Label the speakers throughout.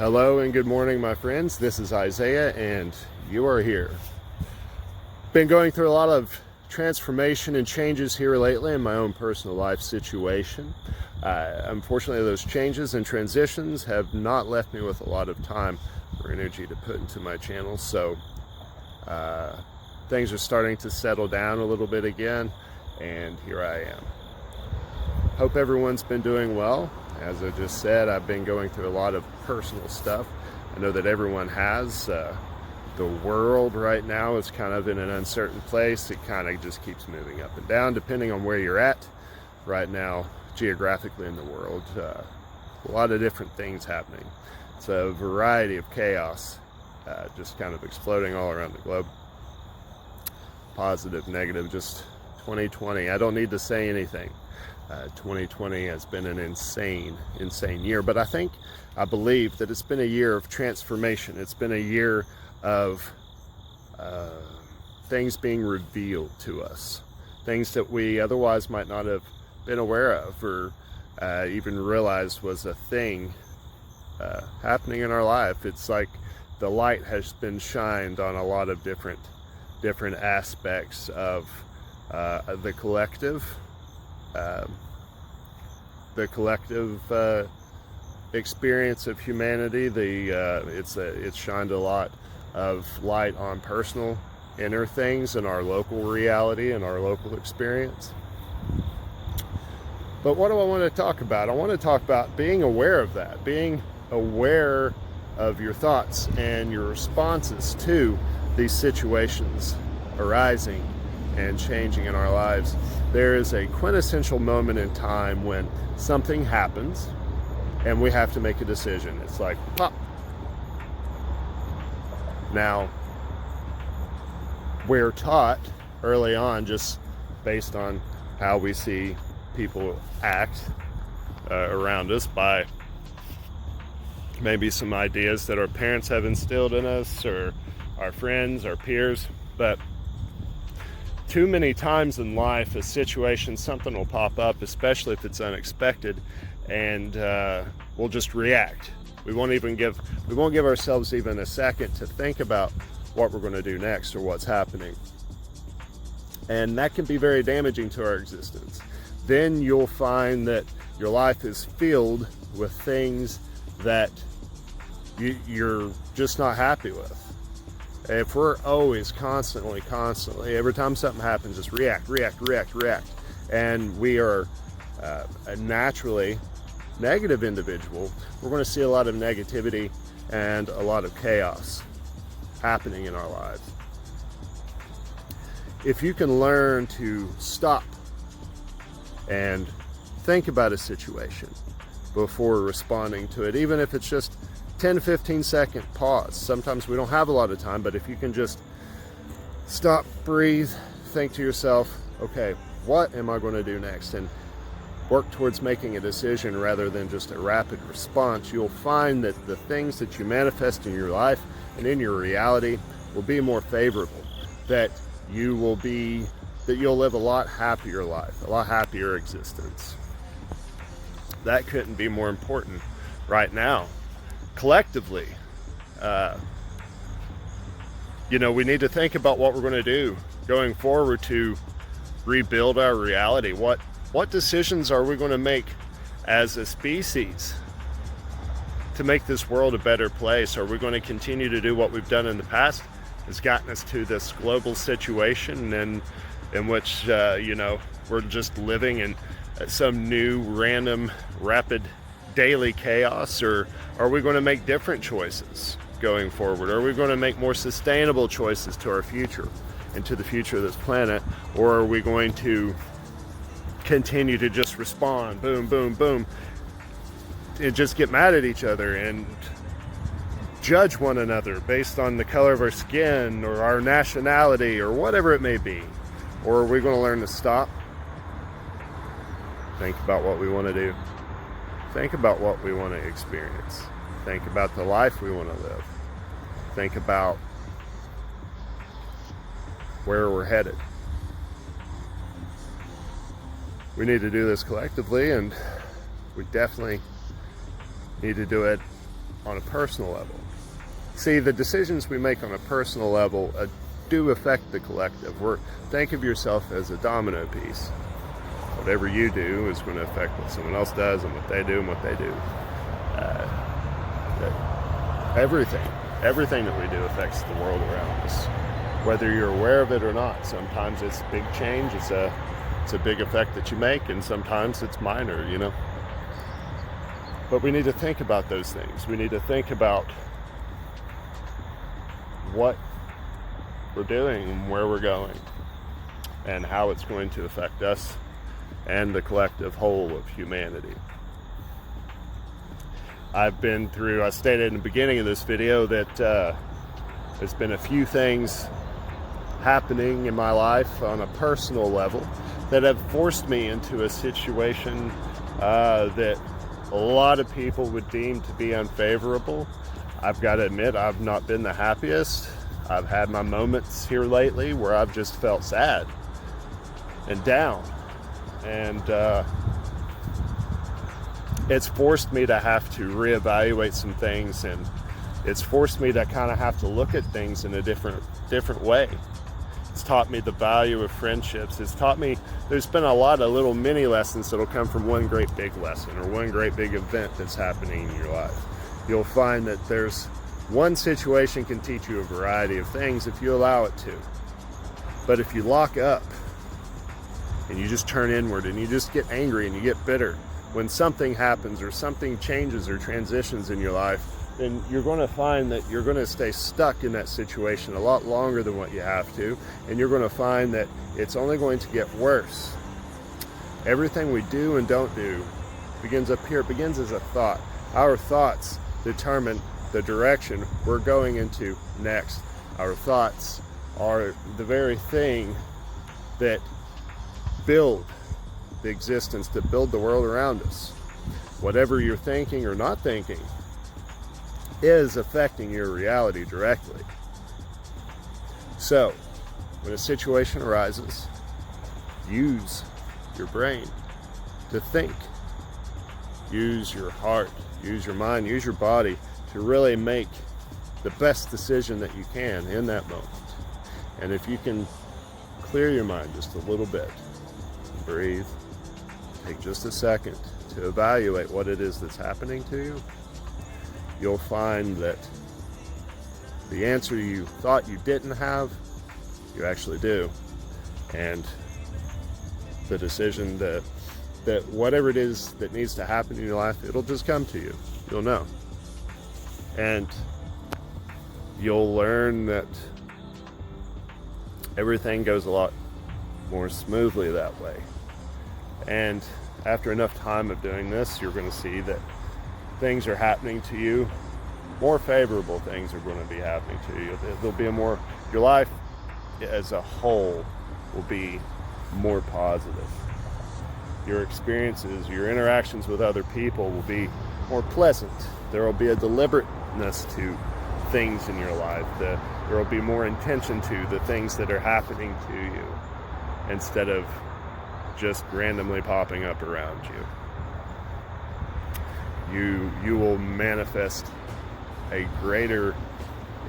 Speaker 1: Hello and good morning, my friends. This is Isaiah and you are here. Been going through a lot of transformation and changes here lately in my own personal life situation. Unfortunately, those changes and transitions have not left me with a lot of time or energy to put into my channel. So things are starting to settle down a little bit again, and here I am. Hope everyone's been doing well. As I just said, I've been going through a lot of personal stuff. I know that everyone has. The world right now is kind of in an uncertain place. It kind of just keeps moving up and down depending on where you're at right now geographically in the world. A lot of different things happening. It's a variety of chaos just kind of exploding all around the globe. Positive, negative, just 2020. I don't need to say anything. 2020 has been an insane year, but I believe that it's been a year of transformation. It's been a year of things being revealed to us, things that we otherwise might not have been aware of or even realized was a thing happening in our life. It's like the light has been shined on a lot of different aspects of the collective experience of humanity. It's shined a lot of light on personal inner things in our local reality and our local experience. But what do I want to talk about? I want to talk about being aware of that, being aware of your thoughts and your responses to these situations arising and changing in our lives. There is a quintessential moment in time when something happens and we have to make a decision. It's like, pop. Now, we're taught early on, just based on how we see people act around us, by maybe some ideas that our parents have instilled in us or our friends, our peers, but too many times in life, a situation, something will pop up, especially if it's unexpected, and we'll just react. We won't give ourselves even a second to think about what we're going to do next or what's happening. And that can be very damaging to our existence. Then you'll find that your life is filled with things that you're just not happy with. If we're always constantly, every time something happens, just react, and we are a naturally negative individual, we're going to see a lot of negativity and a lot of chaos happening in our lives. If you can learn to stop and think about a situation before responding to it, even if it's just 10-15 second pause. Sometimes we don't have a lot of time, but if you can just stop, breathe, think to yourself, okay, what am I going to do next? And work towards making a decision rather than just a rapid response, you'll find that the things that you manifest in your life and in your reality will be more favorable, that you'll live a lot happier life, a lot happier existence. That couldn't be more important right now. Collectively, we need to think about what we're going to do going forward to rebuild our reality. What decisions are we going to make as a species to make this world a better place? Are we going to continue to do what we've done in the past? Has gotten us to this global situation in which we're just living in some new random rapid daily chaos? Or are we going to make different choices going forward? Are we going to make more sustainable choices to our future and to the future of this planet? Or are we going to continue to just respond, boom, boom, boom, and just get mad at each other and judge one another based on the color of our skin or our nationality or whatever it may be? Or are we going to learn to stop, think about what we want to do, think about what we want to experience, think about the life we want to live, think about where we're headed? We need to do this collectively, and we definitely need to do it on a personal level. See, the decisions we make on a personal level do affect the collective. Think of yourself as a domino piece. Whatever you do is going to affect what someone else does and what they do and what they do. Everything that we do affects the world around us, whether you're aware of it or not. Sometimes it's big change, it's a big effect that you make, and sometimes it's minor, you know. But we need to think about those things. We need to think about what we're doing and where we're going and how it's going to affect us and the collective whole of humanity. I stated in the beginning of this video that there's been a few things happening in my life on a personal level that have forced me into a situation that a lot of people would deem to be unfavorable. I've got to admit, I've not been the happiest. I've had my moments here lately where I've just felt sad and down. And it's forced me to have to reevaluate some things, and it's forced me to kind of have to look at things in a different way. It's taught me the value of friendships. It's taught me there's been a lot of little mini lessons that'll come from one great big lesson or one great big event that's happening in your life. You'll find that there's one situation can teach you a variety of things if you allow it to. But if you lock up and you just turn inward and you just get angry and you get bitter when something happens or something changes or transitions in your life, then you're going to find that you're going to stay stuck in that situation a lot longer than what you have to, and you're going to find that it's only going to get worse. Everything we do and don't do begins up here. It begins as a thought. Our thoughts determine the direction we're going into next. Our thoughts are the very thing that build the existence, that build the world around us. Whatever you're thinking or not thinking is affecting your reality directly. So, when a situation arises, use your brain to think. Use your heart, use your mind, use your body to really make the best decision that you can in that moment. And if you can clear your mind just a little bit, breathe, take just a second to evaluate what it is that's happening to you, you'll find that the answer you thought you didn't have, you actually do. And the decision that whatever it is that needs to happen in your life, it'll just come to you. You'll know. And you'll learn that everything goes a lot more smoothly that way. And after enough time of doing this, you're going to see that things are happening to you. More favorable things are going to be happening to you. There'll be your life as a whole will be more positive. Your experiences, your interactions with other people will be more pleasant. There will be a deliberateness to things in your life. There will be more intention to the things that are happening to you instead of just randomly popping up around you. You will manifest a greater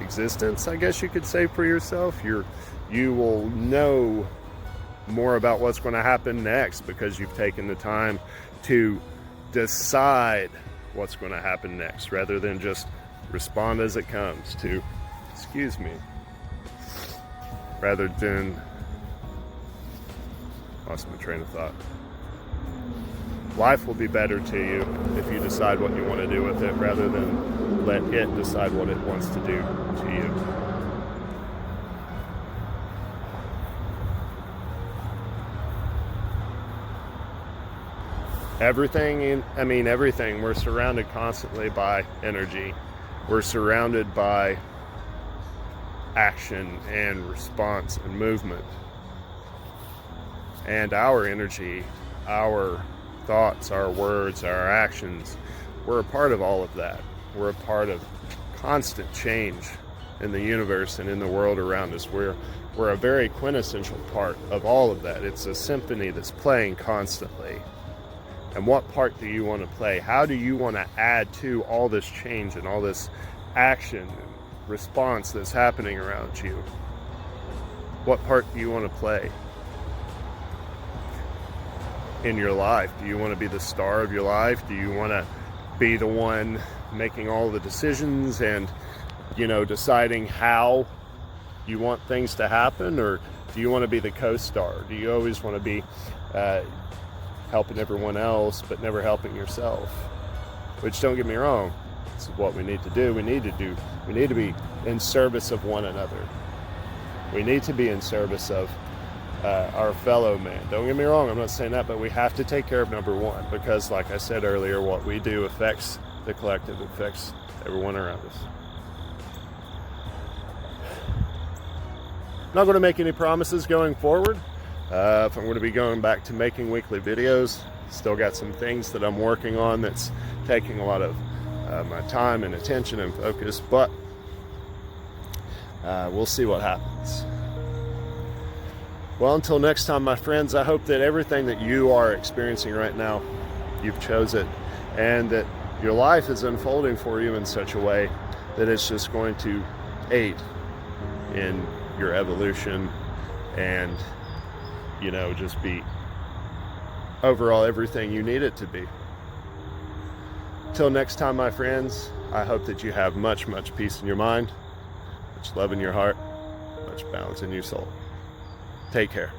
Speaker 1: existence, I guess you could say, for yourself. You will know more about what's going to happen next because you've taken the time to decide what's going to happen next rather than just respond as it comes to, rather than, lost my train of thought. Life will be better to you if you decide what you want to do with it rather than let it decide what it wants to do to you. Everything. We're surrounded constantly by energy. We're surrounded by action and response and movement. And our energy, our thoughts, our words, our actions, we're a part of all of that. We're a part of constant change in the universe and in the world around us. We're a very quintessential part of all of that. It's a symphony that's playing constantly. And what part do you want to play? How do you want to add to all this change and all this action and response that's happening around you? What part do you want to play in your life? Do you want to be the star of your life? Do you want to be the one making all the decisions and, deciding how you want things to happen? Or do you want to be the co-star? Do you always want to be helping everyone else but never helping yourself? Which, don't get me wrong, this is what we need to do. We need to be in service of one another. We need to be in service of our fellow man. Don't get me wrong, I'm not saying that, but we have to take care of number one, because like I said earlier, what we do affects the collective, affects everyone around us. I'm not going to make any promises going forward. If I'm going to be going back to making weekly videos, still got some things that I'm working on that's taking a lot of my time and attention and focus, but we'll see what happens. Well, until next time, my friends, I hope that everything that you are experiencing right now, you've chose it, and that your life is unfolding for you in such a way that it's just going to aid in your evolution and, just be overall everything you need it to be. Till next time, my friends, I hope that you have much, much peace in your mind, much love in your heart, much balance in your soul. Take care.